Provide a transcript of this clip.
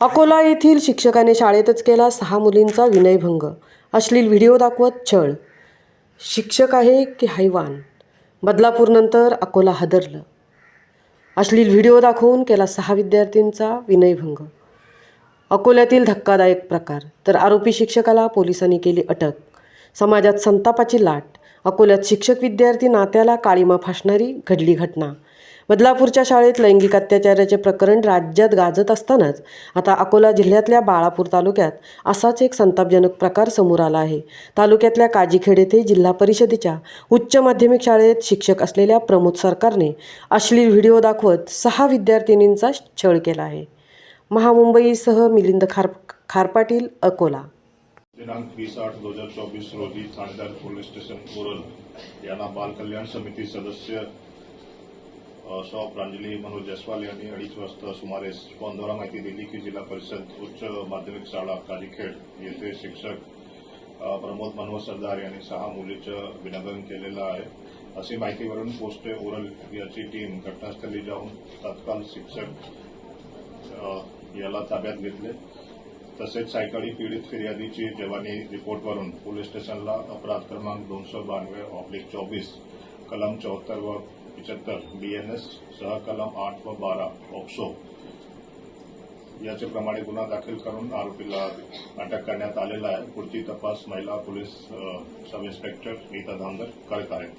अकोला येथील शिक्षकाने शाळेतच केला 6 मुलींचा विनयभंग। अश्लील व्हिडिओ दाखवत छळ। शिक्षक आहे की हैवान? बदलापूरनंतर अकोला हादरलं। अश्लील व्हिडिओ दाखवून केला 6 विद्यार्थ्यांचा विनयभंग। अकोल्यातील धक्कादायक प्रकार, तर आरोपी शिक्षकाला पोलिसांनी केली अटक। समाजात संतापाची लाट। अकोल्यात शिक्षक विद्यार्थी नात्याला काळीमा फासणारी घडली घटना। बदलापूरच्या शाळेत लैंगिक अत्याचाराचे प्रकरण राज्यात गाजत असतानाच आता अकोला जिल्ह्यातल्या बाळापूर तालुक्यात असाच एक संतापजनक प्रकार समोर आला आहे। तालुक्यातल्या काजीखेड येथे जिल्हा परिषदेच्या उच्च माध्यमिक शाळेत शिक्षक असलेल्या प्रमोद सरकारने अश्लील व्हिडिओ दाखवत 6 विद्यार्थिनींचा छळ केला आहे। महामुंबईसह मिलिंद खारपाटील, अकोला। दिनांक 20/8/2024 रोजी थानेदार पोलीस स्टेशन ओरल यांना बाल कल्याण समिती सदस्य सौ प्रांजली मनोज जयस्वाल यांनी 2:30 वाजता सुमारे फोनद्वारा माहिती दिली की जिल्हा परिषद उच्च माध्यमिक शाळा काजीखेड येथे शिक्षक प्रमोद मनोज सरदार यांनी 6 मुलीचं विनयभंग केलेलं आहे। अशी माहितीवरून पोस्ट ओरल याची टीम घटनास्थळी जाऊन तात्काळ शिक्षक याला ताब्यात घेतले। तसेच सायकाळी पीडित फिर्यादीची जवानी रिपोर्टवरून पोलीस स्टेशनला अपराध क्रमांक 292/24 कलम 74 व 75 BNS सह कलम 8 व 12 पॉक्सो याचे प्रमाणे गुन्हा दाखल करून आरोपीला अटक करण्यात आलेला आहे। पुढची तपास महिला पोलीस सब इन्स्पेक्टर नीता धामदर करत आहेत।